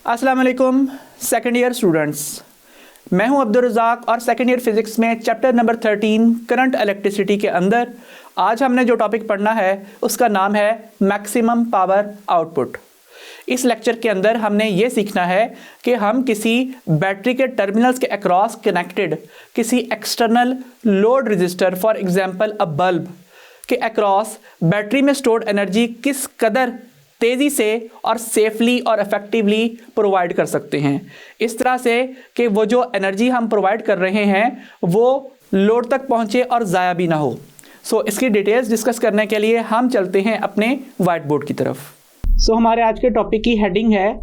अस्सलाम वालेकुम second year students, मैं हूं अब्दुल रज़ाक और सेकेंड ईयर फिज़िक्स में चैप्टर नंबर 13 करंट इलेक्ट्रिसिटी के अंदर आज हमने जो टॉपिक पढ़ना है उसका नाम है मैक्सिमम पावर आउटपुट। इस लेक्चर के अंदर हमने ये सीखना है कि हम किसी बैटरी के टर्मिनल्स के अक्रॉस कनेक्टेड किसी external load register for example a bulb के अक्रॉस बैटरी में स्टोर्ड एनर्जी किस कदर तेज़ी से और सेफली और इफ़ेक्टिवली प्रोवाइड कर सकते हैं, इस तरह से कि वो जो एनर्जी हम प्रोवाइड कर रहे हैं वो लोड तक पहुंचे और ज़ाया भी ना हो। इसकी डिटेल्स डिस्कस करने के लिए हम चलते हैं अपने वाइट बोर्ड की तरफ। हमारे आज के टॉपिक की हेडिंग है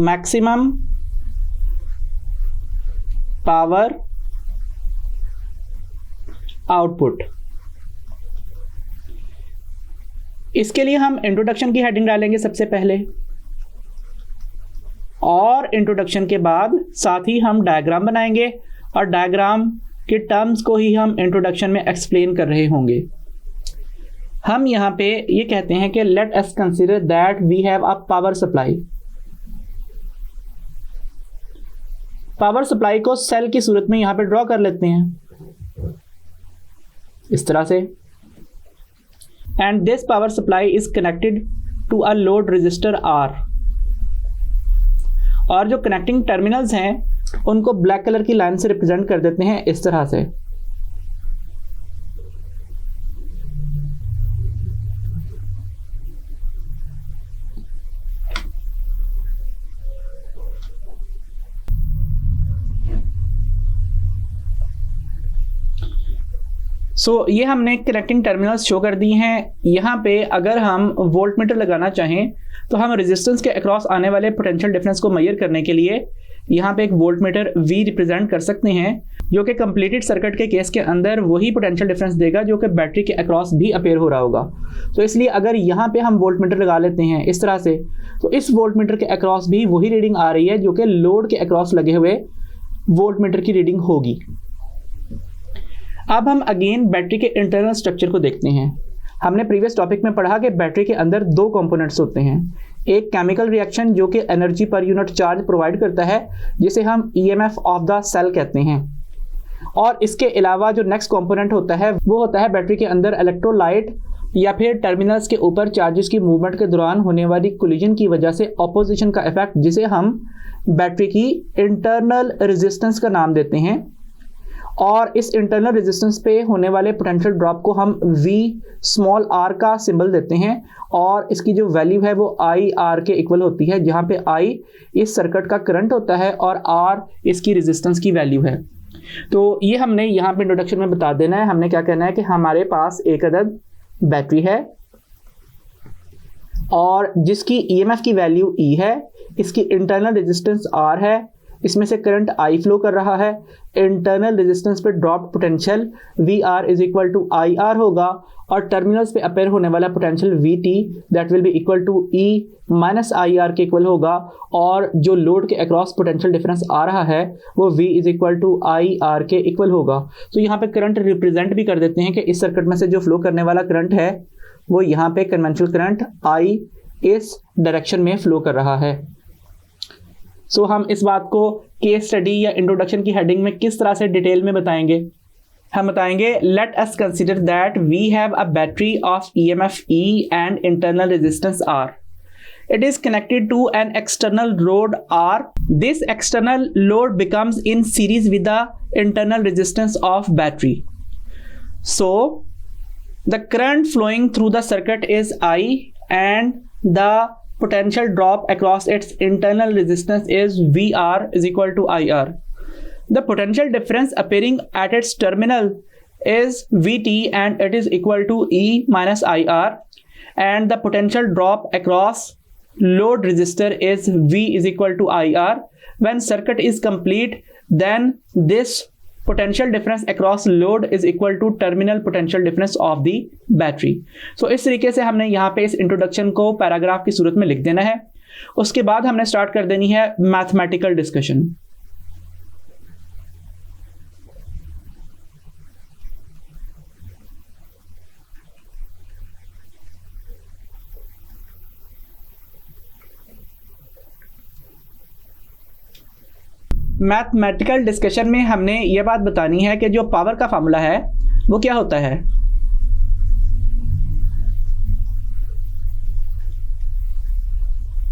मैक्सिमम पावर आउटपुट। इसके लिए हम इंट्रोडक्शन की हेडिंग डालेंगे सबसे पहले, और इंट्रोडक्शन के बाद साथ ही हम डायग्राम बनाएंगे और डायग्राम के टर्म्स को ही हम इंट्रोडक्शन में एक्सप्लेन कर रहे होंगे। हम यहाँ पे ये कहते हैं कि let us consider that we have a power supply. Power supply को सेल की सूरत में यहाँ पे ड्रॉ कर लेते हैं इस तरह से, and this power supply is connected to a load resistor R। और जो कनेक्टिंग टर्मिनल्स हैं उनको ब्लैक कलर की लाइन से रिप्रेजेंट कर देते हैं इस तरह से। ये हमने कनेक्टिंग टर्मिनल्स शो कर दी हैं। यहाँ पे अगर हम वोल्ट मीटर लगाना चाहें तो हम रेजिस्टेंस के अक्रॉस आने वाले पोटेंशियल डिफरेंस को मेजर करने के लिए यहाँ पे एक वोल्ट मीटर V रिप्रेजेंट कर सकते हैं, जो कि कंप्लीटेड सर्किट के केस के अंदर वही पोटेंशियल डिफरेंस देगा जो कि बैटरी के अक्रॉस भी अपेयर हो रहा होगा। तो इसलिए अगर यहाँ पे हम वोल्ट मीटर लगा लेते हैं इस तरह से, तो इस वोल्ट मीटर के अक्रॉस भी वही रीडिंग आ रही है जो कि लोड के अक्रॉस लगे हुए वोल्ट मीटर की रीडिंग होगी। अब हम अगेन बैटरी के इंटरनल स्ट्रक्चर को देखते हैं। हमने प्रीवियस टॉपिक में पढ़ा कि बैटरी के अंदर दो कंपोनेंट्स होते हैं, एक केमिकल रिएक्शन जो कि energy per unit charge provide करता है जिसे हम ईएमएफ ऑफ द सेल कहते हैं, और इसके अलावा जो नेक्स्ट कंपोनेंट होता है वो होता है बैटरी के अंदर इलेक्ट्रोलाइट या फिर टर्मिनल्स के ऊपर चार्जेस की मूवमेंट के दौरान होने वाली कोलिजन की वजह से ऑपोजिशन का इफेक्ट, जिसे हम बैटरी की इंटरनल रेजिस्टेंस का नाम देते हैं। और इस इंटरनल रेजिस्टेंस पे होने वाले पोटेंशियल ड्रॉप को हम V स्मॉल r का सिंबल देते हैं, और इसकी जो वैल्यू है वो IR के इक्वल होती है, जहाँ पे I इस सर्किट का करंट होता है और R इसकी रेजिस्टेंस की वैल्यू है। तो ये हमने यहाँ पे इंट्रोडक्शन में बता देना है। हमने क्या कहना है कि हमारे पास एक अदद बैटरी है और जिसकी EMF की वैल्यू E है, इसकी इंटरनल रेजिस्टेंस R है, इसमें से करंट I फ्लो कर रहा है, इंटरनल रेजिस्टेंस पे drop potential VR is equal to IR होगा, और टर्मिनल्स पे अपेयर होने वाला potential VT that will be equal to E minus IR के इक्वल होगा, और जो लोड के अक्रॉस पोटेंशियल डिफरेंस आ रहा है वो V is equal to IR के इक्वल होगा। तो यहाँ पे करंट रिप्रेजेंट भी कर देते हैं कि इस सर्किट में से जो फ्लो करने वाला करंट है वो यहाँ पे कन्वेंशनल करंट I इस डायरेक्शन में फ्लो कर रहा है। हम इस बात को केस स्टडी या इंट्रोडक्शन की हेडिंग में किस तरह से डिटेल में बताएंगे। हम बताएंगे let us consider that we have a battery of EMF E and internal resistance R। It is connected to an external load R. This external load becomes in series with the internal resistance of battery. So the current flowing through the circuit is I, and the potential drop across its internal resistance is VR is equal to IR. The potential difference appearing at its terminal is VT and it is equal to E minus IR, and the potential drop across load resistor is V is equal to IR. When circuit is complete, then this potential difference across load is equal to terminal potential difference of the battery. इस तरीके से हमने यहाँ पे इस introduction को paragraph की सूरत में लिख देना है। उसके बाद हमने स्टार्ट कर देनी है मैथमेटिकल डिस्कशन। मैथमेटिकल डिस्कशन में हमने ये बात बतानी है कि जो पावर का फार्मूला है वो क्या होता है।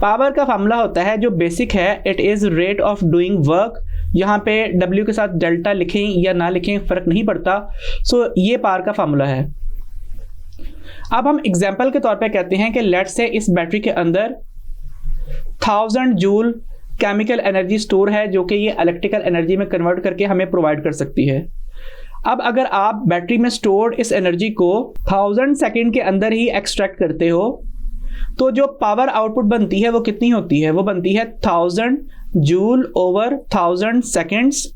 पावर का फार्मूला होता है जो बेसिक है, it is rate of doing work. यहाँ पे W के साथ डेल्टा लिखें या ना लिखें फ़र्क नहीं पड़ता। सो ये पावर का फार्मूला है। अब हम एग्जाम्पल के तौर पे कहते हैं कि लेट से इस बैटरी के अंदर 1000 जूल केमिकल एनर्जी स्टोर है जो कि ये इलेक्ट्रिकल एनर्जी में कन्वर्ट करके हमें प्रोवाइड कर सकती है। अब अगर आप बैटरी में स्टोर्ड इस एनर्जी को 1000 सेकेंड के अंदर ही एक्सट्रैक्ट करते हो तो जो पावर आउटपुट बनती है वो कितनी होती है, वो बनती है 1000 joule over 1000 seconds.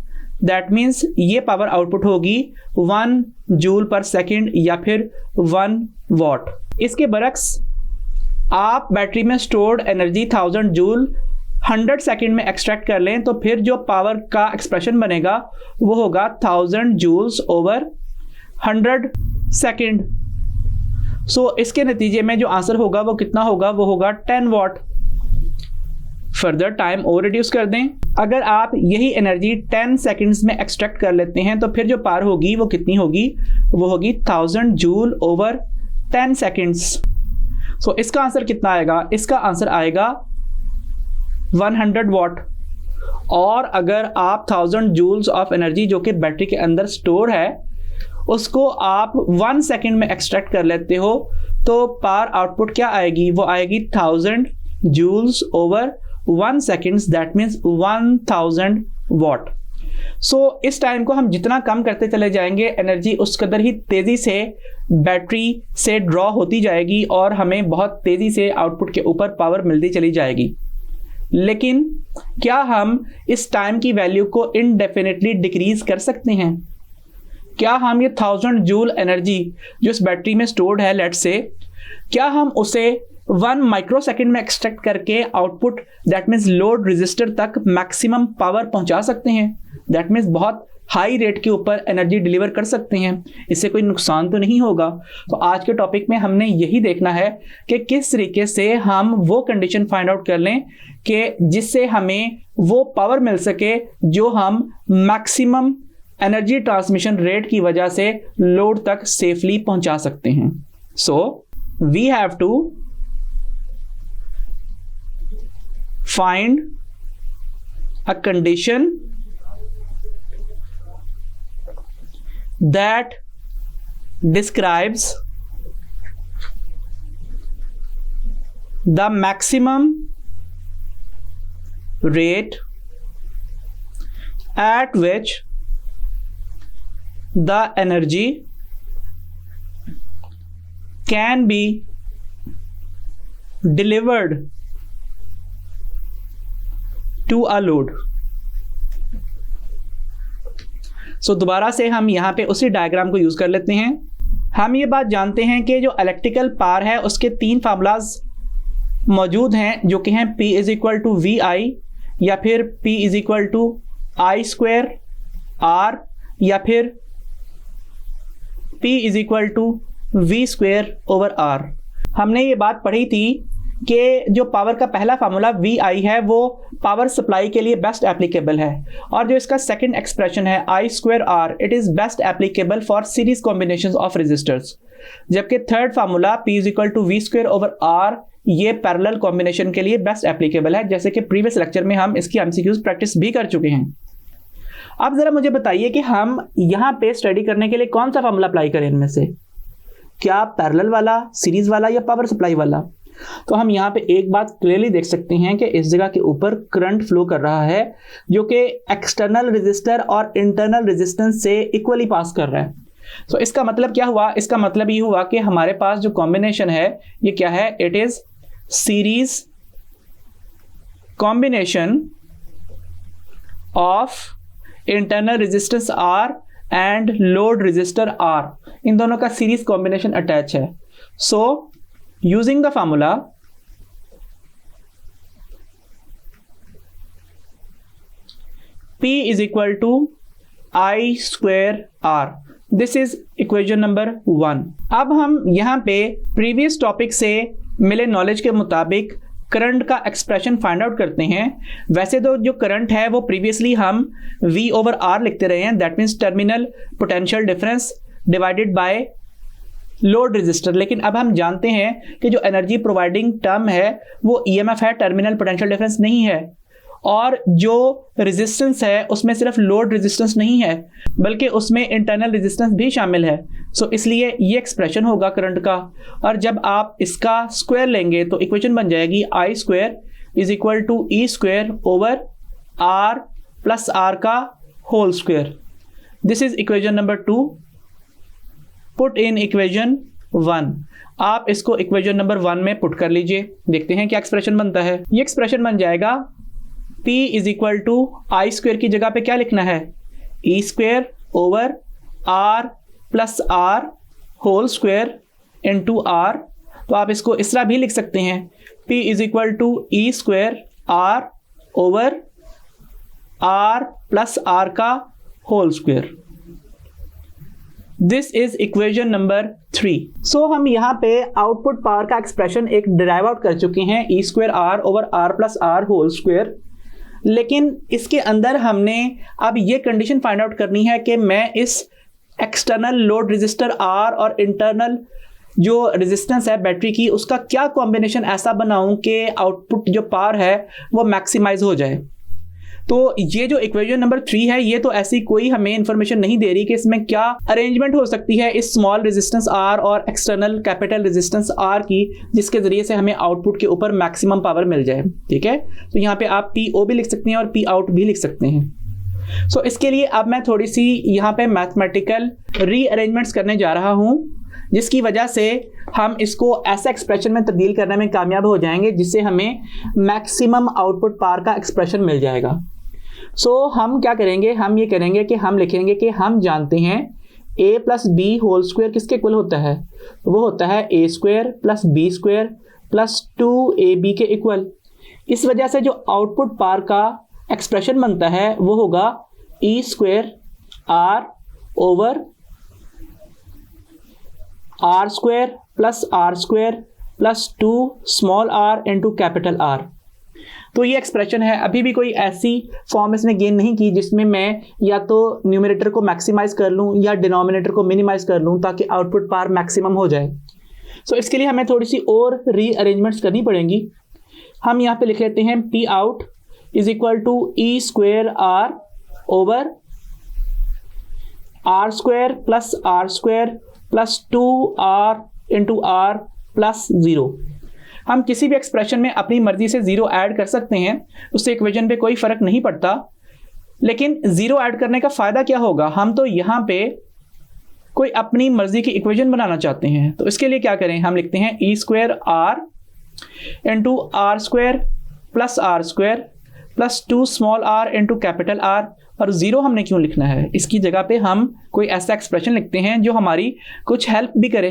That means ये पावर आउटपुट होगी 1 जूल पर सेकेंड या फिर 1 वॉट। इसके बरक्स आप बैटरी में स्टोर्ड एनर्जी 1000 जूल 100 सेकेंड में एक्सट्रैक्ट कर लें तो फिर जो पावर का एक्सप्रेशन बनेगा वो होगा 1000 जूल्स ओवर 100 सेकेंड। सो इसके नतीजे में जो आंसर होगा वो कितना होगा, वो होगा 10 वॉट। फर्दर टाइम और रिड्यूस कर दें, अगर आप यही एनर्जी 10 सेकेंड्स में एक्सट्रैक्ट कर लेते हैं तो फिर जो पावर होगी वो कितनी होगी, वो होगी 1000 जूल ओवर 10 सेकेंड्स। सो इसका आंसर कितना आएगा, इसका आंसर आएगा 100 वॉट। और अगर आप 1000 जूल्स ऑफ एनर्जी जो कि बैटरी के अंदर स्टोर है उसको आप 1 सेकेंड में एक्सट्रैक्ट कर लेते हो तो पावर आउटपुट क्या आएगी, वो आएगी 1000 joules over 1 seconds. That means 1000 watt. So इस टाइम को हम जितना कम करते चले जाएंगे एनर्जी उस कदर ही तेज़ी से बैटरी से ड्रॉ होती जाएगी और हमें बहुत तेज़ी से आउटपुट के ऊपर पावर मिलती चली जाएगी। लेकिन क्या हम इस टाइम की वैल्यू को इनडेफिनेटली डिक्रीज कर सकते हैं? क्या हम ये 1000 जूल एनर्जी जो इस बैटरी में स्टोर्ड है लेट से, क्या हम उसे 1 माइक्रो सेकेंड में एक्सट्रैक्ट करके output that means load register तक मैक्सिमम पावर पहुंचा सकते हैं? दैट मीन्स बहुत हाई रेट के ऊपर एनर्जी डिलीवर कर सकते हैं, इससे कोई नुकसान तो नहीं होगा। तो आज के टॉपिक में हमने यही देखना है कि किस तरीके से हम वो कंडीशन फाइंड आउट कर लें कि जिससे हमें वो पावर मिल सके जो हम मैक्सिमम एनर्जी ट्रांसमिशन रेट की वजह से लोड तक सेफली पहुंचा सकते हैं। So we have to find a condition that describes the maximum rate at which the energy can be delivered to a load। सो दोबारा से हम यहाँ पे उसी डायग्राम को यूज़ कर लेते हैं। हम ये बात जानते हैं कि जो इलेक्ट्रिकल पावर है उसके 3 फार्मूलाज मौजूद हैं जो कि हैं P is equal to V I या फिर P is equal to I square R या फिर P is equal to V square over R। हमने ये बात पढ़ी थी कि जो पावर का पहला फार्मूला वी आई है वो पावर सप्लाई के लिए बेस्ट एप्लीकेबल है और जो इसका सेकंड एक्सप्रेशन है I square R, it is best applicable for series combination of resistors. जबकि third formula P is equal to V square over R ये पैरेलल कॉम्बिनेशन के लिए बेस्ट एप्लीकेबल है, जैसे कि प्रीवियस लेक्चर में हम इसकी एमसीक्यूज प्रैक्टिस भी कर चुके हैं। अब ज़रा मुझे बताइए कि हम यहाँ पे स्टडी करने के लिए कौन सा फार्मूला अप्लाई करें इनमें से, क्या पैरेलल वाला, सीरीज वाला या पावर सप्लाई वाला? तो हम यहाँ पे एक बात क्लियरली देख सकते हैं कि इस जगह के ऊपर करंट फ्लो कर रहा है जो कि एक्सटर्नल रेजिस्टर और इंटरनल रेजिस्टेंस से इक्वली पास कर रहा है। तो इसका मतलब क्या हुआ, इसका मतलब ये हुआ कि हमारे पास जो कॉम्बिनेशन है ये क्या है, it is series combination of internal resistance R and load resistor R, इन दोनों का सीरीज कॉम्बिनेशन अटैच है। सो using the formula P is equal to I square R, this is equation number 1। अब हम यहाँ पे प्रीवियस टॉपिक से मिले नॉलेज के मुताबिक करंट का एक्सप्रेशन फाइंड आउट करते हैं, वैसे तो जो करंट है वो प्रीवियसली हम V/R लिखते रहे हैं, that means terminal potential difference divided by load resistor. लेकिन अब हम जानते हैं कि जो एनर्जी प्रोवाइडिंग टर्म है वो EMF है, टर्मिनल पोटेंशियल डिफरेंस नहीं है। और जो रेजिस्टेंस है उसमें सिर्फ लोड रेजिस्टेंस नहीं है बल्कि उसमें इंटरनल रेजिस्टेंस भी शामिल है। सो इसलिए ये एक्सप्रेशन होगा करंट का। और जब आप इसका स्क्वायर लेंगे तो इक्वेशन बन जाएगी I square is equal to E square over R plus R का whole square. This is equation number 2। Put in equation 1। आप इसको इक्वेशन नंबर 1 में पुट कर लीजिए, देखते हैं क्या एक्सप्रेशन बनता है। ये एक्सप्रेशन बन जाएगा P is equal to I square की जगह पे क्या लिखना है, E square over R plus R whole square into R। तो आप इसको इस तरह भी लिख सकते हैं, P is equal to E square R over R plus R का whole square. This is equation number 3। So हम यहाँ पे आउटपुट पावर का एक्सप्रेशन एक डिराइव आउट कर चुके हैं, E square R over R plus R whole स्क्वायर। लेकिन इसके अंदर हमने अब ये कंडीशन फाइंड आउट करनी है कि मैं इस एक्सटर्नल लोड रेजिस्टर R और इंटरनल जो रेजिस्टेंस है बैटरी की उसका क्या कॉम्बिनेशन ऐसा बनाऊं कि आउटपुट जो पावर है वो मैक्सिमाइज हो जाए। तो ये जो इक्वेशन नंबर 3 है ये तो ऐसी कोई हमें इंफॉर्मेशन नहीं दे रही कि इसमें क्या अरेंजमेंट हो सकती है इस स्मॉल रेजिस्टेंस R और एक्सटर्नल कैपिटल रेजिस्टेंस R की, जिसके जरिए से हमें आउटपुट के ऊपर मैक्सिमम पावर मिल जाए। ठीक है, तो यहाँ पे आप PO भी लिख सकते हैं और P आउट भी लिख सकते हैं। सो इसके लिए अब मैं थोड़ी सी यहाँ पे मैथमेटिकल रीअरेंजमेंट्स करने जा रहा हूँ, जिसकी वजह से हम इसको ऐसा एक्सप्रेशन में तब्दील करने में कामयाब हो जाएंगे जिससे हमें मैक्सिमम आउटपुट पावर का एक्सप्रेशन मिल जाएगा। सो हम क्या करेंगे, हम ये करेंगे कि हम लिखेंगे कि हम जानते हैं A plus B whole square किसके इक्वल होता है, वो होता है A square plus B square plus 2AB के इक्वल। इस वजह से जो आउटपुट पावर का एक्सप्रेशन बनता है वो होगा E square R over R square plus 2 small r into capital R। तो ये एक्सप्रेशन है, अभी भी कोई ऐसी फॉर्म इसने गेन नहीं की जिसमें मैं या तो न्यूमरेटर को मैक्सिमाइज कर लूँ या डिनोमिनेटर को मिनिमाइज कर लूँ ताकि आउटपुट पावर मैक्सिमम हो जाए। सो इसके लिए हमें थोड़ी सी और रीअरेंजमेंट्स करनी पड़ेंगी। हम यहाँ पे लिख लेते हैं P out is equal to E square R over R square plus 2R into R plus 0। हम किसी भी एक्सप्रेशन में अपनी मर्जी से 0 ऐड कर सकते हैं, उससे इक्वेशन पे कोई फर्क नहीं पड़ता। लेकिन 0 ऐड करने का फायदा क्या होगा, हम तो यहाँ पे कोई अपनी मर्जी की इक्वेशन बनाना चाहते हैं। तो इसके लिए क्या करें, हम लिखते हैं E square R into R square plus 2 small r into capital R। और 0 हमने क्यों लिखना है, इसकी जगह पे हम कोई ऐसा एक्सप्रेशन लिखते हैं जो हमारी कुछ हेल्प भी करे।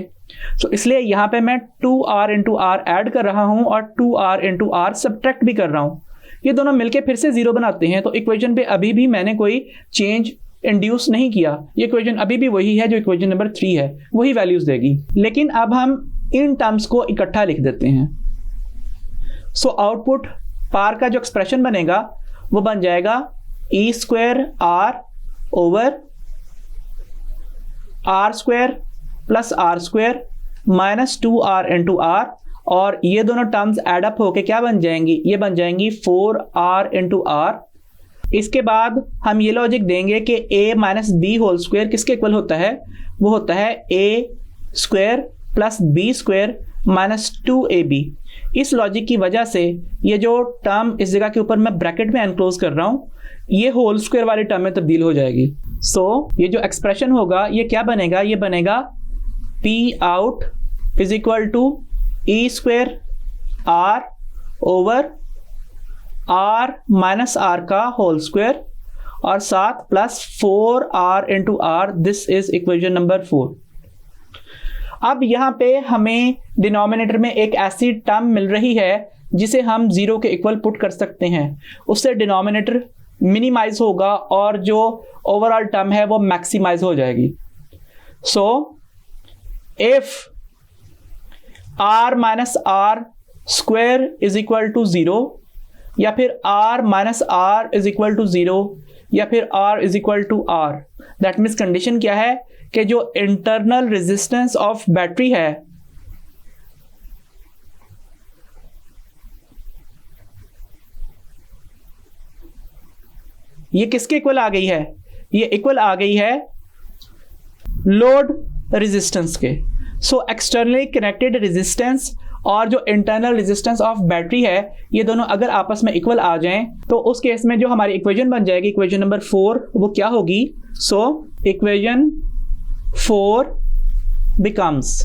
तो इसलिए यहाँ पे मैं 2R इंटू R ऐड कर रहा हूँ और 2R इंटू R सब्ट्रैक्ट भी कर रहा हूँ। ये दोनों मिलके फिर से 0 बनाते हैं। तो इक्वेशन पे अभी भी मैंने कोई चेंज इंड्यूस नहीं किया, ये इक्वेशन अभी भी वही है जो इक्वेशन नंबर 3 है, वही वैल्यूज देगी। लेकिन अब हम इन टर्म्स को इकट्ठा लिख देते हैं। सो आउटपुट पावर का जो एक्सप्रेशन बनेगा वो बन जाएगा E square R over R square plus R square minus 2R into R। और ये दोनों टर्म्स एड अप होके क्या बन जाएंगी, ये बन जाएंगी 4R इंटू R। इसके बाद हम ये लॉजिक देंगे कि A minus B whole square किसके इक्वल होता है, वो होता है A square plus B square minus 2AB। इस लॉजिक की वजह से ये जो टर्म इस जगह के ऊपर मैं ब्रैकेट में एनक्लोज कर रहा हूँ ये होल स्क्वायर वाली टर्म में तब्दील हो जाएगी। सो ये जो एक्सप्रेशन होगा ये क्या बनेगा, ये बनेगा P out is equal to E square R over R minus R का होल स्क्वायर और साथ plus 4R into R। This is equation number 4। अब यहाँ पे हमें डिनोमिनेटर में एक ऐसी टर्म मिल रही है जिसे हम 0 के इक्वल पुट कर सकते हैं, उससे डिनोमिनेटर मिनिमाइज होगा और जो ओवरऑल टर्म है वो मैक्सिमाइज हो जाएगी। So if R minus R square is equal to 0, या फिर R minus R is equal to 0, या फिर R is equal to R। That means condition क्या है कि जो इंटरनल रेजिस्टेंस ऑफ बैटरी है ये किसके इक्वल आ गई है? ये इक्वल आ गई है लोड रेजिस्टेंस के। सो एक्सटर्नली कनेक्टेड रेजिस्टेंस और जो इंटरनल रेजिस्टेंस ऑफ बैटरी है ये दोनों अगर आपस में इक्वल आ जाएं तो उस केस में जो हमारी इक्वेशन बन जाएगी, इक्वेशन नंबर 4, वो क्या होगी? सो इक्वेशन 4 बिकम्स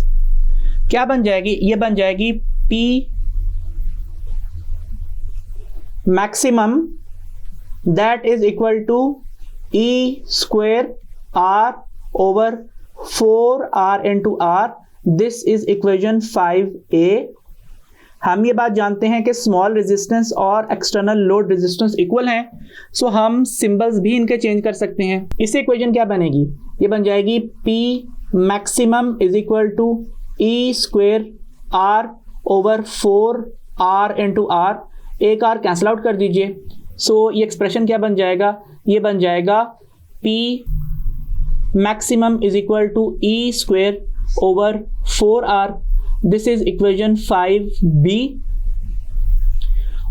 क्या बन जाएगी? ये बन जाएगी P maximum that is equal to E square R over 4R into R। This is equation 5A। हम ये बात जानते हैं कि स्मॉल रेजिस्टेंस और एक्सटर्नल लोड रेजिस्टेंस इक्वल हैं, सो हम सिंबल्स भी इनके चेंज कर सकते हैं। इससे इक्वेशन क्या बनेगी? ये बन जाएगी P maximum is equal to E square R over 4R into R। एक R कैंसिल आउट कर दीजिए, सो ये एक्सप्रेशन क्या बन जाएगा? ये बन जाएगा P maximum is equal to E square over 4R। This is equation 5B।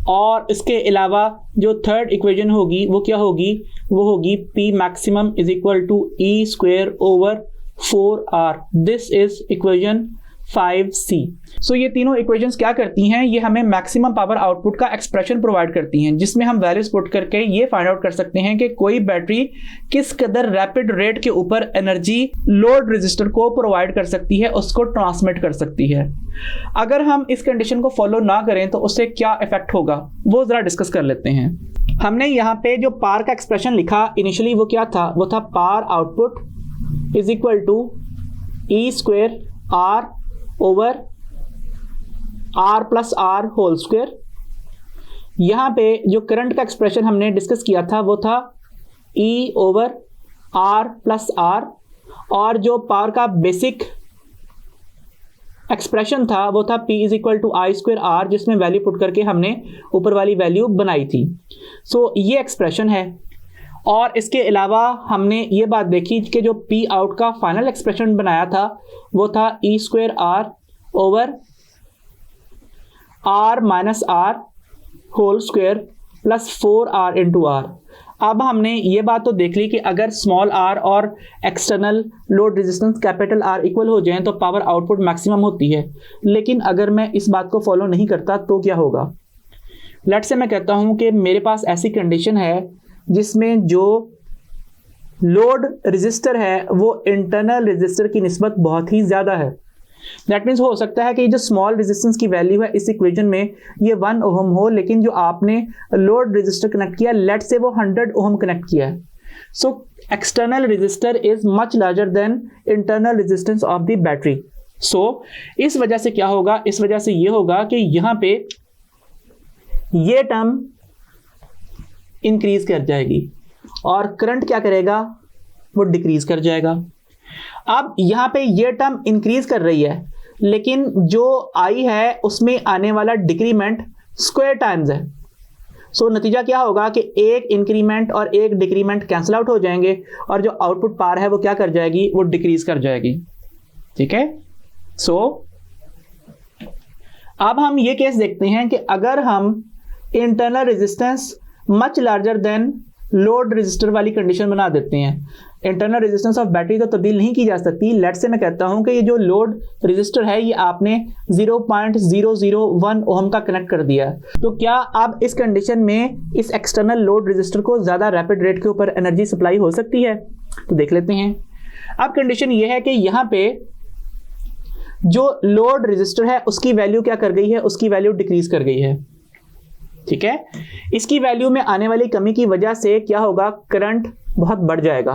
और इसके अलावा जो थर्ड इक्वेशन होगी वो क्या होगी? वो होगी P maximum is equal to E square over 4R। This is equation 5C। So ये तीनों इक्वेशंस क्या करती हैं? ये हमें मैक्सिमम पावर आउटपुट का एक्सप्रेशन प्रोवाइड करती हैं, जिसमें हम वैल्यूज पुट करके ये फाइंड आउट कर सकते हैं कि कोई बैटरी किस कदर रैपिड रेट के ऊपर एनर्जी लोड रेजिस्टर को प्रोवाइड कर सकती है, उसको ट्रांसमिट कर सकती है। अगर हम इस कंडीशन को फॉलो ना करें तो उससे क्या इफेक्ट होगा वो जरा डिस्कस कर लेते हैं। हमने यहाँ पे जो पावर का एक्सप्रेशन लिखा इनिशियली वो क्या था? वो था power output is equal to E square R over R plus R whole square. यहाँ पे जो करंट का एक्सप्रेशन हमने डिस्कस किया था वो था E over R plus R, और जो पावर का बेसिक एक्सप्रेशन था वो था P is equal to I square R, जिसमें वैल्यू पुट करके हमने ऊपर वाली वैल्यू बनाई थी। सो ये एक्सप्रेशन है। और इसके अलावा हमने ये बात देखी कि जो P आउट का फाइनल एक्सप्रेशन बनाया था वो था E square R over R minus R whole square plus 4R into R। अब हमने ये बात तो देख ली कि अगर स्मॉल r और external load resistance capital R equal हो जाएं तो पावर आउटपुट मैक्सिमम होती है। लेकिन अगर मैं इस बात को फॉलो नहीं करता तो क्या होगा? लेट्स से मैं कहता हूं कि मेरे पास ऐसी कंडीशन है जिसमें जो लोड रेजिस्टर है वो इंटरनल रेजिस्टर की निस्बत बहुत ही ज़्यादा है। दैट मीन्स हो सकता है कि जो स्मॉल रेजिस्टेंस की वैल्यू है इस इक्वेशन में ये 1 ओहम हो, लेकिन जो आपने लोड रेजिस्टर कनेक्ट किया लेट से वो 100 ओहम कनेक्ट किया है। So external resistor is much larger than internal resistance of the battery. So इस वजह से क्या होगा? इस वजह से ये होगा कि यहाँ पे ये टर्म इंक्रीज कर जाएगी और करंट क्या करेगा? वो डिक्रीज कर जाएगा। अब यहाँ पे ये टर्म इंक्रीज कर रही है, लेकिन जो आई है उसमें आने वाला डिक्रीमेंट स्क्वायर टाइम्स है। सो नतीजा क्या होगा कि एक इंक्रीमेंट और एक डिक्रीमेंट कैंसिल आउट हो जाएंगे और जो आउटपुट पावर है वो क्या कर जाएगी? वो डिक्रीज कर जाएगी। ठीक है। सो अब हम ये केस देखते हैं कि अगर हम internal resistance much larger than load resistor वाली कंडीशन बना देते हैं। इंटरनल रेजिस्टेंस ऑफ बैटरी तो तब्दील नहीं की जा सकती। लेट से मैं कहता हूं कि ये जो लोड रेजिस्टर है ये आपने 0.001 ओहम का कनेक्ट कर दिया है, तो क्या अब इस कंडीशन में इस एक्सटर्नल लोड रेजिस्टर को ज़्यादा रैपिड रेट के ऊपर एनर्जी सप्लाई हो सकती है? तो देख लेते हैं। अब कंडीशन ये है कि यहाँ पे जो लोड रेजिस्टर है उसकी वैल्यू क्या कर गई है? उसकी वैल्यू डिक्रीज कर गई है। ठीक है। इसकी वैल्यू में आने वाली कमी की वजह से क्या होगा? करंट बहुत बढ़ जाएगा।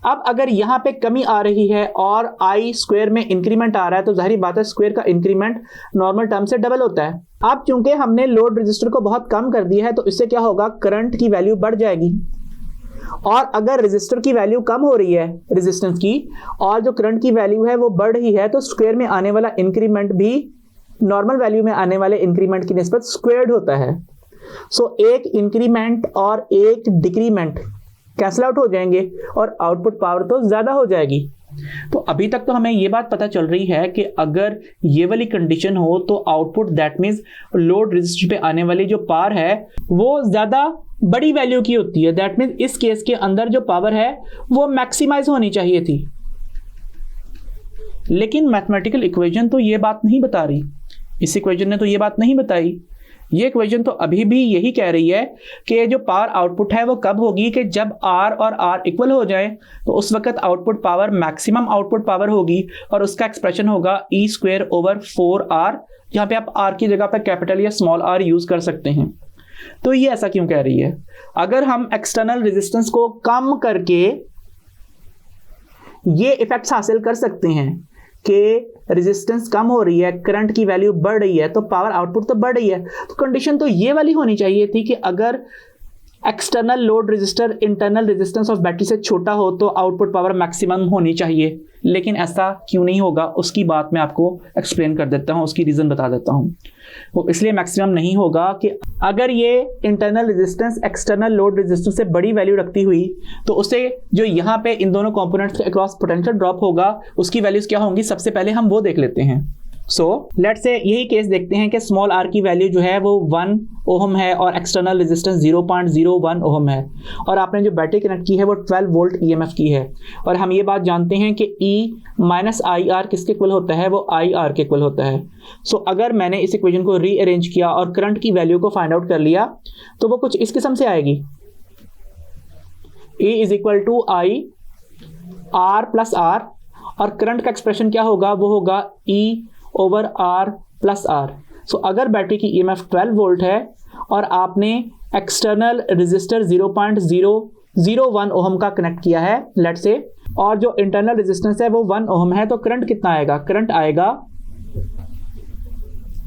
अब अगर यहाँ पे कमी आ रही है और आई स्क्वायर में इंक्रीमेंट आ रहा है तो जाहिर बात है स्क्वायर का इंक्रीमेंट नॉर्मल टर्म से डबल होता है। अब चूंकि हमने लोड रेजिस्टर को बहुत कम कर दिया है तो इससे क्या होगा? करंट की वैल्यू बढ़ जाएगी। और अगर रेजिस्टर की वैल्यू कम हो रही है रेजिस्टेंस की और जो करंट की वैल्यू है वो बढ़ रही है तो स्क्वायर में आने वाला इंक्रीमेंट भी नॉर्मल वैल्यू में आने वाले इंक्रीमेंट की निस्बत स्क्वायर्ड होता है। सो एक इंक्रीमेंट और एक डिक्रीमेंट कैंसल आउट हो जाएंगे और आउटपुट पावर तो ज्यादा हो जाएगी। तो अभी तक तो हमें ये बात पता चल रही है कि अगर ये वाली कंडीशन हो तो output that means load resistor पे आने वाली जो पावर है वो ज्यादा बड़ी वैल्यू की होती है। दैट मींस इस केस के अंदर जो पावर है वो मैक्सिमाइज होनी चाहिए थी। लेकिन मैथमेटिकल इक्वेशन तो ये बात नहीं बता रही, इस इक्वेशन ने तो ये बात नहीं बताई। ये इक्वेशन तो अभी भी यही कह रही है कि जो पावर आउटपुट है वो कब होगी कि जब R और R इक्वल हो जाए, तो उस वक्त output power maximum output power होगी और उसका एक्सप्रेशन होगा E²/4R। यहाँ पे आप R की जगह पर कैपिटल या स्मॉल r यूज कर सकते हैं। तो ये ऐसा क्यों कह रही है? अगर हम एक्सटर्नल रेजिस्टेंस को कम करके ये इफेक्ट्स हासिल कर सकते हैं कि रेजिस्टेंस कम हो रही है, करंट की वैल्यू बढ़ रही है, तो पावर आउटपुट तो बढ़ रही है। तो कंडीशन तो ये वाली होनी चाहिए थी कि अगर external load resistor internal resistance of battery से छोटा हो तो आउटपुट पावर मैक्सिमम होनी चाहिए। लेकिन ऐसा क्यों नहीं होगा उसकी बात मैं आपको एक्सप्लेन कर देता हूँ, उसकी रीज़न बता देता हूँ। वो इसलिए मैक्सिमम नहीं होगा कि अगर ये internal resistance external load resistance से बड़ी वैल्यू रखती हुई तो उससे जो यहाँ पे इन दोनों कंपोनेंट्स के अक्रॉस पोटेंशियल ड्रॉप होगा उसकी वैल्यूज क्या होंगी, सबसे पहले हम वो देख लेते हैं। सो लेट्स से यही केस देखते हैं कि स्मॉल r की वैल्यू जो है वो 1 ओहम है और एक्सटर्नल रेजिस्टेंस 0.01 ओहम है और आपने जो बैटरी कनेक्ट की है वो 12 वोल्ट EMF की है। और हम ये बात जानते हैं कि E माइनस IR किसके इक्वल होता है, वो IR के इक्वल होता है। सो अगर मैंने इस इक्वेशन को रीअरेंज किया और करंट की वैल्यू को फाइंड आउट कर लिया तो वो कुछ इस किस्म से आएगी, E is equal to IR plus R और करंट का एक्सप्रेशन क्या होगा, वो होगा E/R प्लस R। सो अगर बैटरी की EMF 12 वोल्ट है और आपने एक्सटर्नल रेजिस्टर 0.001 ओहम का कनेक्ट किया है लेट्स से, और जो इंटरनल रेजिस्टेंस है वो 1 ओहम है, तो करंट कितना आएगा, करंट आएगा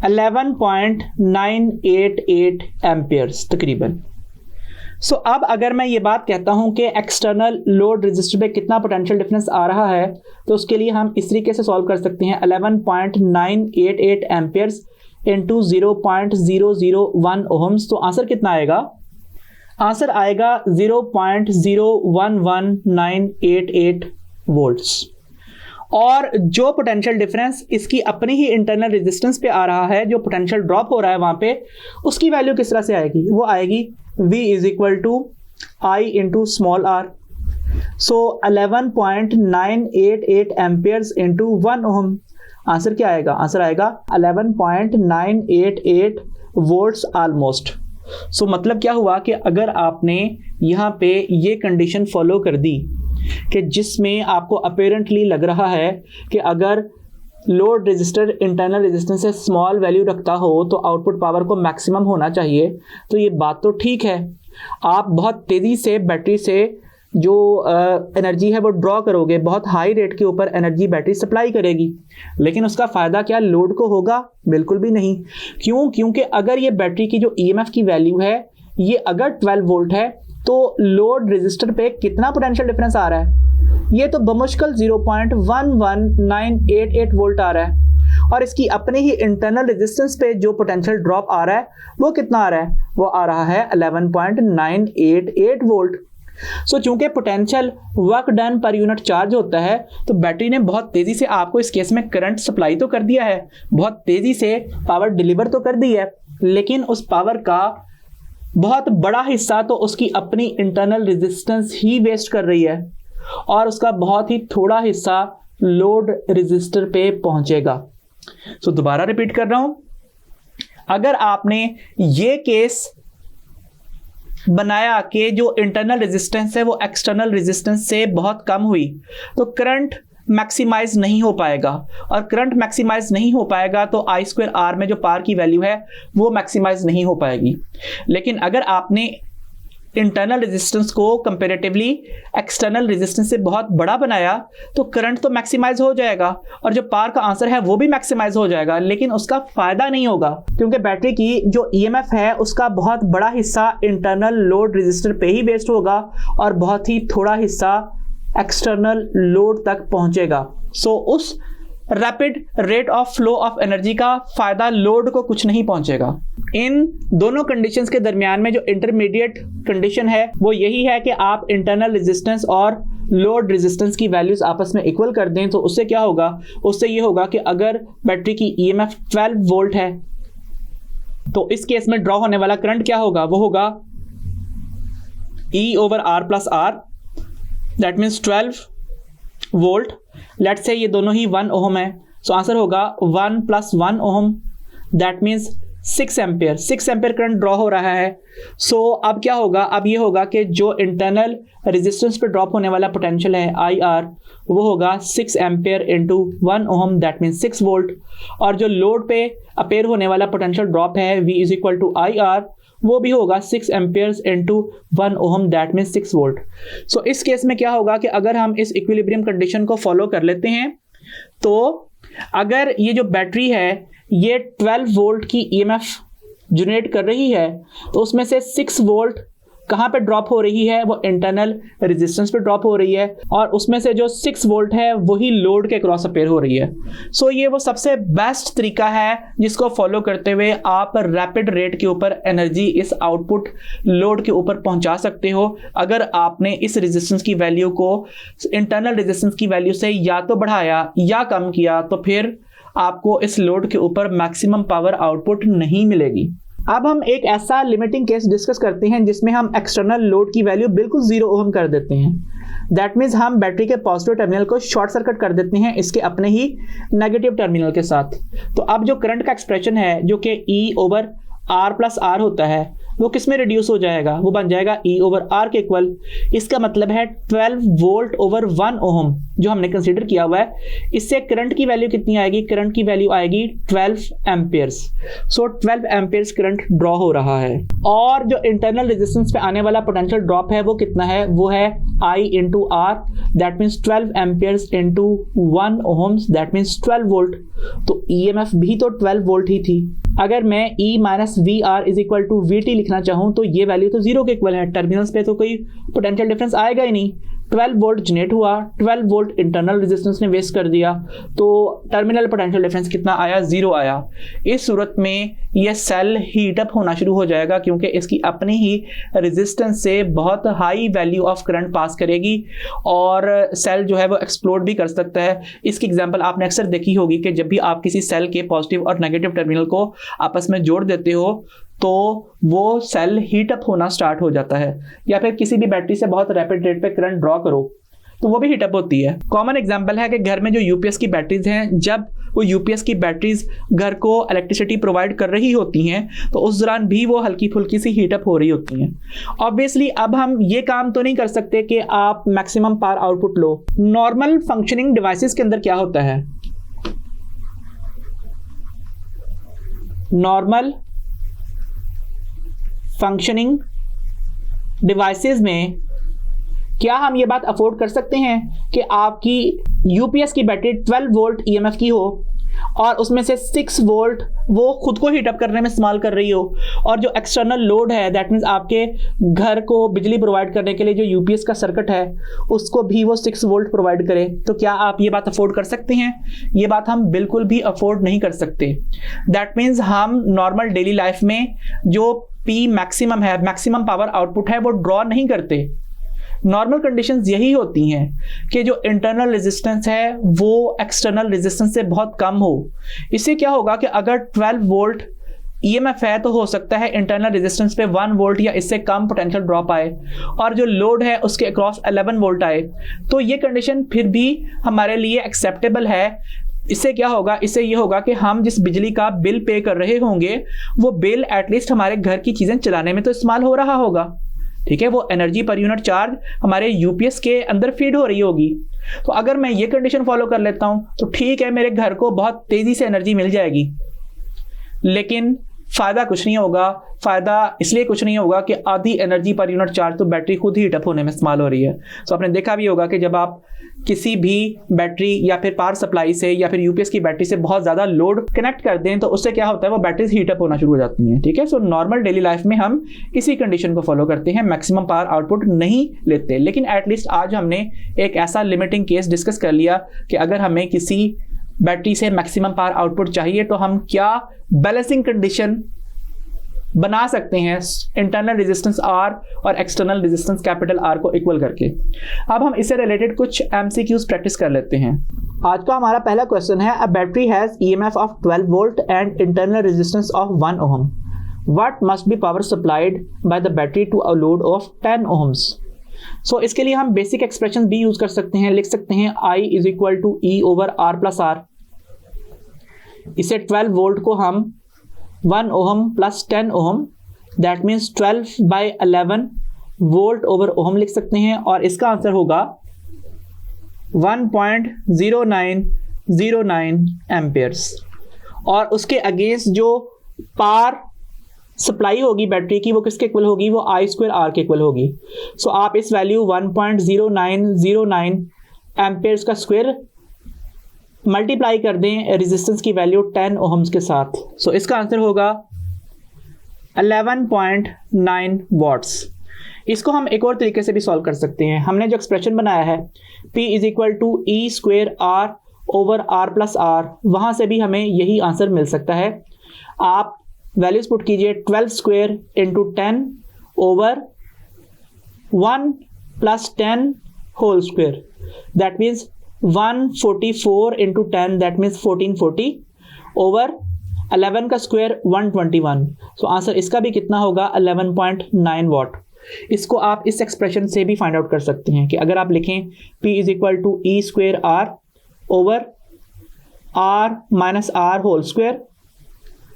11.988 एम्पियर्स तकरीबन। सो अब अगर मैं ये बात कहता हूं कि एक्सटर्नल लोड रेजिस्टर पे कितना पोटेंशियल डिफरेंस आ रहा है तो उसके लिए हम इस तरीके से सॉल्व कर सकते हैं 11.988 एम्पियर्स इंटू 0.001 ओहम्स। तो आंसर कितना आएगा, आंसर आएगा 0.011988 वोल्ट्स। और जो पोटेंशियल डिफरेंस इसकी अपनी ही इंटरनल रेजिस्टेंस पे आ रहा है, जो पोटेंशियल ड्रॉप हो रहा है वहां पे, उसकी वैल्यू किस तरह से आएगी, वो आएगी V is equal to I into small r। So 11.988 amperes into 1 ohm. Answer क्या आएगा, आंसर आएगा 11.988 वोल्ट्स ऑलमोस्ट। सो मतलब क्या हुआ कि अगर आपने यहाँ पे ये कंडीशन फॉलो कर दी कि जिसमें आपको अपेरेंटली लग रहा है कि अगर लोड रेजिस्टर इंटरनल रेजिस्टेंस से स्मॉल वैल्यू रखता हो तो आउटपुट पावर को मैक्सिमम होना चाहिए, तो ये बात तो ठीक है। आप बहुत तेज़ी से बैटरी से जो एनर्जी है वो ड्रॉ करोगे, बहुत हाई रेट के ऊपर एनर्जी बैटरी सप्लाई करेगी, लेकिन उसका फ़ायदा क्या लोड को होगा, बिल्कुल भी नहीं। क्यों? क्योंकि अगर ये बैटरी की जो EMF की वैल्यू है ये अगर 12 वोल्ट है तो लोड रेजिस्टर पे कितना पोटेंशियल डिफरेंस आ रहा है, ये तो बमुश्किल 0.11988 वोल्ट आ रहा है। और इसकी अपने ही इंटरनल रेजिस्टेंस पे जो पोटेंशियल ड्रॉप आ रहा है वो कितना आ रहा है, वो आ रहा है 11.988 वोल्ट। सो चूंकि potential work done per unit charge होता है तो बैटरी ने बहुत तेज़ी से आपको इस केस में करंट सप्लाई तो कर दिया है, बहुत तेज़ी से पावर डिलीवर तो कर दी है, लेकिन उस पावर का बहुत बड़ा हिस्सा तो उसकी अपनी इंटरनल रेजिस्टेंस ही वेस्ट कर रही है और उसका बहुत ही थोड़ा हिस्सा लोड रेजिस्टर पे पहुंचेगा। सो दोबारा रिपीट कर रहा हूं, अगर आपने ये केस बनाया कि जो इंटरनल रेजिस्टेंस है वो एक्सटर्नल रेजिस्टेंस से बहुत कम हुई तो करंट मैक्सिमाइज नहीं हो पाएगा, और करंट मैक्सिमाइज नहीं हो पाएगा तो I/R में जो पावर की वैल्यू है वो मैक्सिमाइज नहीं हो पाएगी। लेकिन अगर आपने इंटरनल रेजिस्टेंस को कंपैरेटिवली एक्सटर्नल रेजिस्टेंस से बहुत बड़ा बनाया तो करंट तो मैक्सिमाइज हो जाएगा और जो पावर का आंसर है वो भी मैक्सिमाइज हो जाएगा, लेकिन उसका फायदा नहीं होगा क्योंकि बैटरी की जो EMF है उसका बहुत बड़ा हिस्सा इंटरनल लोड रेजिस्टर पे ही वेस्ट होगा और बहुत ही थोड़ा हिस्सा एक्सटर्नल लोड तक पहुंचेगा। सो उस rapid rate of flow of energy का फायदा लोड को कुछ नहीं पहुंचेगा। इन दोनों कंडीशंस के दरमियान में जो इंटरमीडिएट कंडीशन है वो यही है कि आप इंटरनल रेजिस्टेंस और लोड रेजिस्टेंस की वैल्यूज आपस में इक्वल कर दें। तो उससे क्या होगा, उससे ये होगा कि अगर बैटरी की ईएमएफ 12 वोल्ट है तो इस केस में ड्रॉ होने वाला करंट क्या होगा, वो होगा E/R+R, that means 12 volt. Let's say ये दोनों ही 1 ओम है, सो आंसर होगा 1 + 1 ohm, that means 6 ampere. 6 ampere current draw हो रहा है। सो अब क्या होगा, अब ये होगा कि जो इंटरनल रेजिस्टेंस पे ड्रॉप होने वाला पोटेंशियल है IR, वो होगा 6 ampere into 1 ohm, that means 6 volt. और जो लोड पे अपेयर होने वाला पोटेंशियल ड्रॉप है V=IR, वो भी होगा 6 amperes into 1 ohm, that means 6 volt. So इस केस में क्या होगा कि अगर हम इस इक्विलिब्रियम कंडीशन को फॉलो कर लेते हैं तो अगर ये जो बैटरी है ये 12 वोल्ट की ईएमएफ जनरेट कर रही है तो उसमें से 6 वोल्ट कहाँ पे ड्रॉप हो रही है, वो इंटरनल रेजिस्टेंस पे ड्रॉप हो रही है, और उसमें से जो 6 वोल्ट है वही लोड के क्रॉस अपेयर हो रही है। सो ये वो सबसे बेस्ट तरीका है जिसको फॉलो करते हुए आप रैपिड रेट के ऊपर एनर्जी इस आउटपुट लोड के ऊपर पहुंचा सकते हो। अगर आपने इस रेजिस्टेंस की वैल्यू को इंटरनल रेजिस्टेंस की वैल्यू से या तो बढ़ाया या कम किया तो फिर आपको इस लोड के ऊपर मैक्सिमम पावर आउटपुट नहीं मिलेगी। अब हम एक ऐसा लिमिटिंग केस डिस्कस करते हैं जिसमें हम एक्सटर्नल लोड की वैल्यू बिल्कुल 0 ओम कर देते हैं। दैट मीन्स हम बैटरी के पॉजिटिव टर्मिनल को शॉर्ट सर्किट कर देते हैं इसके अपने ही नेगेटिव टर्मिनल के साथ। तो अब जो करंट का एक्सप्रेशन है जो कि E/R+R होता है वो किस में रिड्यूस हो जाएगा, वो बन जाएगा E/R के इक्वल। इसका मतलब है 12 वोल्ट ओवर 1 ओम जो हमने कंसीडर किया हुआ है, इससे करंट की वैल्यू कितनी आएगी, करंट की वैल्यू आएगी 12 एम्पियर्स। सो 12 एम्पियर्स करंट ड्रॉ हो रहा है। और जो इंटरनल रेजिस्टेंस पे आने वाला पोटेंशियल ड्रॉप है वो कितना है, वो है I/R, that means 12 amperes into 1 ohms, that means 12 volt. तो ईएमएफ भी तो 12 वोल्ट ही थी। अगर मैं E-VR=VT लिखना चाहूँ तो ये वैल्यू तो 0 के इक्वल है, टर्मिनल्स पे तो कोई पोटेंशियल डिफरेंस आएगा ही नहीं। 12 वोल्ट जनरेट हुआ, 12 वोल्ट इंटरनल रेजिस्टेंस ने वेस्ट कर दिया, तो टर्मिनल पोटेंशियल डिफरेंस कितना आया, 0 आया। इस सूरत में यह सेल हीट अप होना शुरू हो जाएगा क्योंकि इसकी अपनी ही रेजिस्टेंस से बहुत high value of current pass करेगी और सेल जो है वो एक्सप्लोड भी कर सकता है। इसकी एग्जांपल आपने अक्सर देखी होगी कि जब भी आप किसी सेल के पॉजिटिव और नेगेटिव टर्मिनल को आपस में जोड़ देते हो तो वो सेल हीट अप होना स्टार्ट हो जाता है, या फिर किसी भी बैटरी से बहुत रैपिड रेट पे करंट ड्रॉ करो तो वो भी हीट अप होती है। कॉमन एग्जांपल है कि घर में जो यूपीएस की बैटरीज हैं, जब वो यूपीएस की बैटरीज घर को इलेक्ट्रिसिटी प्रोवाइड कर रही होती हैं तो उस दौरान भी वो हल्की फुल्की सी हीट अप हो रही होती हैं। ऑब्वियसली अब हम ये काम तो नहीं कर सकते कि आप maximum power output low. Normal functioning devices के अंदर क्या होता है, नॉर्मल फंक्शनिंग डिवाइसेस में क्या हम ये बात अफोर्ड कर सकते हैं कि आपकी यूपीएस की बैटरी 12 वोल्ट ईएमएफ की हो और उसमें से 6 वोल्ट वो खुद को हीट अप करने में इस्तेमाल कर रही हो, और जो एक्सटर्नल लोड है दैट मीन्स आपके घर को बिजली प्रोवाइड करने के लिए जो यूपीएस का सर्किट है उसको भी वो 6 वोल्ट प्रोवाइड करे? तो क्या आप ये बात अफोर्ड कर सकते हैं? ये बात हम बिल्कुल भी अफोर्ड नहीं कर सकते। दैट मीन्स हम नॉर्मल डेली लाइफ में जो P मैक्सिमम है, मैक्सिमम पावर आउटपुट है, वो ड्रॉ नहीं करते। नॉर्मल कंडीशंस यही होती हैं कि जो इंटरनल रेजिस्टेंस है वो एक्सटर्नल रेजिस्टेंस से बहुत कम हो। इससे क्या होगा कि अगर 12 वोल्ट ईएमएफ है तो हो सकता है इंटरनल रेजिस्टेंस पे 1 वोल्ट या इससे कम पोटेंशियल ड्रॉप आए और जो लोड है उसके अक्रॉस 11 वोल्ट आए, तो ये कंडीशन फिर भी हमारे लिए एक्सेप्टेबल है। इससे क्या होगा, इससे ये होगा कि हम जिस बिजली का बिल पे कर रहे होंगे वो बिल एटलीस्ट हमारे घर की चीज़ें चलाने में तो इस्तेमाल हो रहा होगा। ठीक है, वो एनर्जी पर यूनिट चार्ज हमारे यूपीएस के अंदर फीड हो रही होगी। तो अगर मैं ये कंडीशन फॉलो कर लेता हूं तो ठीक है, मेरे घर को बहुत तेजी से एनर्जी मिल जाएगी, लेकिन फायदा कुछ नहीं होगा। फायदा इसलिए कुछ नहीं होगा कि आधी एनर्जी पर यूनिट चार्ज तो बैटरी खुद ही हीट अप होने में इस्तेमाल हो रही है। तो आपने देखा भी होगा कि जब आप किसी भी बैटरी या फिर पावर सप्लाई से या फिर यूपीएस की बैटरी से बहुत ज़्यादा लोड कनेक्ट कर दें तो उससे क्या होता है, वो बैटरीज हीट अप होना शुरू हो जाती हैं। ठीक है, सो नॉर्मल डेली लाइफ में हम इसी कंडीशन को फॉलो करते हैं, मैक्सिमम पावर आउटपुट नहीं लेते। लेकिन एटलीस्ट आज हमने एक ऐसा लिमिटिंग केस डिस्कस कर लिया कि अगर हमें किसी बैटरी से मैक्सिमम पावर आउटपुट चाहिए तो हम क्या बैलेंसिंग कंडीशन बना सकते हैं इंटरनल रेजिस्टेंस R और एक्सटर्नल रेजिस्टेंस कैपिटल R को इक्वल करके। अब हम इससे रिलेटेड कुछ MCQs प्रैक्टिस कर लेते हैं। आज का हमारा पहला क्वेश्चन है, a battery has EMF of 12 volt and internal resistance of 1 ohm. What must be power supplied by the battery to a load of 10 ohms. So इसके लिए हम बेसिक एक्सप्रेशन भी यूज कर सकते हैं, लिख सकते हैं I is equal to E over R plus R। इसे 12 वोल्ट को हम 1 ohm plus 10 ohm, that means 12 by 11 volt over ohm लिख सकते हैं, और इसका आंसर होगा 1.0909 एम्पियर्स। और उसके अगेंस्ट जो पावर सप्लाई होगी बैटरी की वो किसके इक्वल होगी, वो I स्क्वायर R के इक्वल होगी। सो आप इस वैल्यू 1.0909 एम्पियर्स का स्क्वायर मल्टीप्लाई कर दें रेजिस्टेंस की वैल्यू 10 ओम्स के साथ। सो इसका आंसर होगा 11.9 वॉट्स। इसको हम एक और तरीके से भी सॉल्व कर सकते हैं। हमने जो एक्सप्रेशन बनाया है P is equal to E square R over R plus R, वहाँ से भी हमें यही आंसर मिल सकता है। आप वैल्यूज पुट कीजिए 12 square into 10 over 1 plus 10 whole square, that means 144 into 10, that means 1440 over 11 का स्क्वायर 121। सो आंसर इसका भी कितना होगा 11.9 वॉट। इसको आप इस एक्सप्रेशन से भी फाइंड आउट कर सकते हैं कि अगर आप लिखें P is equal to E square R over R minus R whole square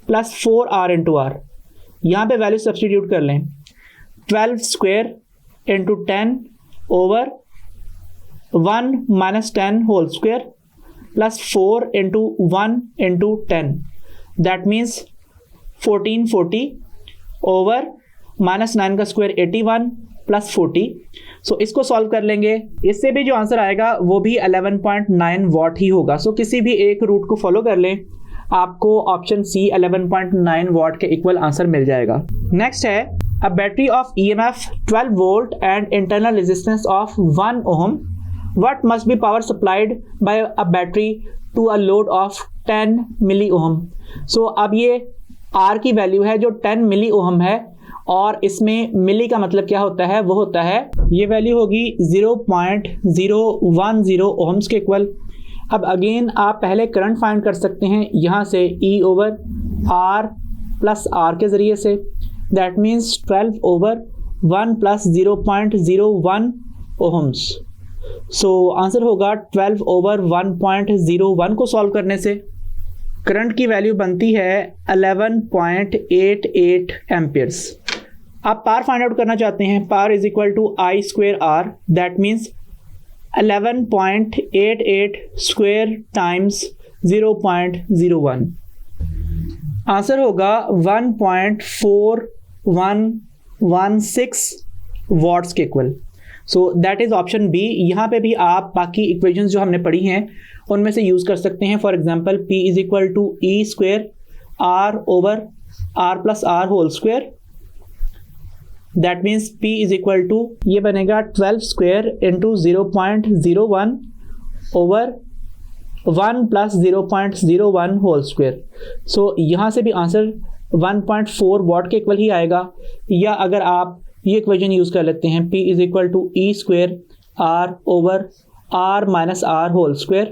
plus 4R into R, यहाँ पे वैल्यू सब्सटीट्यूट कर लें 12 square into 10 over 1 minus 10 whole square plus 4 into 1 into 10, that means 1440 over minus 9 का square 81 plus 40। सो इसको solve कर लेंगे, इससे भी जो आंसर आएगा वो भी 11.9 वॉट ही होगा। सो किसी भी एक रूट को फॉलो कर लें, आपको ऑप्शन सी 11.9 वॉट के इक्वल आंसर मिल जाएगा। नेक्स्ट है, a battery of EMF 12 volt and internal resistance of 1 ohm. What must be power supplied by a battery to a load of 10 मिली ओम। सो अब ये R की वैल्यू है जो 10 मिली ओम है, और इसमें मिली का मतलब क्या होता है, वो होता है ये वैल्यू होगी 0.010 ओम्स के इक्वल। अब अगेन आप पहले करंट फाइंड कर सकते हैं यहाँ से E over R plus R के ज़रिए से, that means 12 over 1 plus 0.01 ohms. So answer होगा 12 ओवर 1.01 को सॉल्व करने से करंट की वैल्यू बनती है 11.88 एम्पियर्स। आप पावर फाइंड आउट करना चाहते हैं, power is equal to I square R, that means 11.88 square times 0.01, answer होगा 1.4116 वॉट्स के equal. So that is option B. यहाँ पे भी आप बाकी इक्वेशंस जो हमने पढ़ी हैं उनमें से यूज़ कर सकते हैं। For example P is equal to E square R over R plus R whole square, that means P is equal to ये बनेगा 12 square into 0.01 over 1 plus 0.01 whole square. So यहाँ से भी आंसर 1.4 वॉट के equal ही आएगा। या अगर आप ये इक्वेशन यूज़ कर लेते हैं P is equal to E square R over R minus R whole square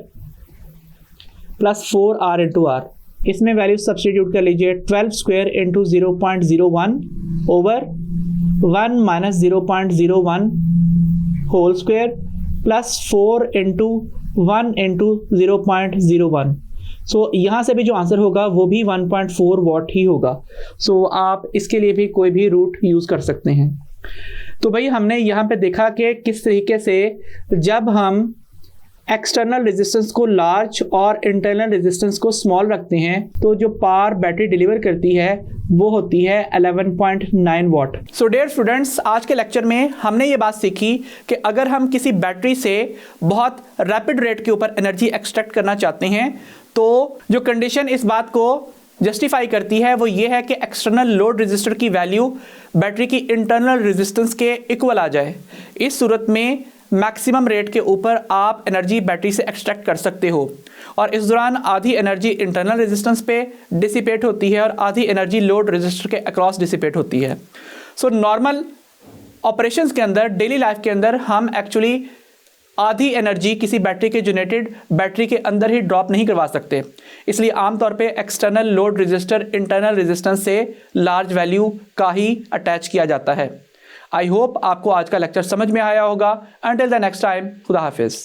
plus 4R into R, इसमें वैल्यू सब्सटीट्यूट कर लीजिए 12 square into 0.01 over 1 minus 0.01 whole square plus 4 into 1 into 0.01। So यहाँ से भी जो आंसर होगा वो भी 1.4 वॉट ही होगा। सो आप इसके लिए भी कोई भी रूट यूज़ कर सकते हैं। तो भाई हमने यहाँ पे देखा कि किस तरीके से जब हम एक्सटर्नल रेजिस्टेंस को लार्ज और इंटरनल रेजिस्टेंस को स्मॉल रखते हैं तो जो पावर बैटरी डिलीवर करती है वो होती है 11.9 वॉट। सो डियर स्टूडेंट्स, आज के लेक्चर में हमने ये बात सीखी कि अगर हम किसी बैटरी से बहुत रैपिड रेट के ऊपर एनर्जी एक्सट्रैक्ट करना चाहते हैं तो जो कंडीशन इस बात को जस्टिफाई करती है वो ये है कि एक्सटर्नल लोड रेजिस्टर की वैल्यू बैटरी की इंटरनल रेजिस्टेंस के इक्वल आ जाए। इस सूरत में मैक्सिमम रेट के ऊपर आप एनर्जी बैटरी से एक्सट्रैक्ट कर सकते हो, और इस दौरान आधी एनर्जी इंटरनल रेजिस्टेंस पे डिसिपेट होती है और आधी एनर्जी लोड रेजिस्टर के अक्रॉस डिसिपेट होती है। सो नॉर्मल ऑपरेशंस के अंदर, डेली लाइफ के अंदर हम एक्चुअली आधी एनर्जी किसी बैटरी के जनरेटेड बैटरी के अंदर ही ड्रॉप नहीं करवा सकते, इसलिए आमतौर पे external load resistor internal resistance से लार्ज वैल्यू का ही अटैच किया जाता है। आई होप आपको आज का लेक्चर समझ में आया होगा। अंटिल द नेक्स्ट टाइम, खुदा हाफिज़।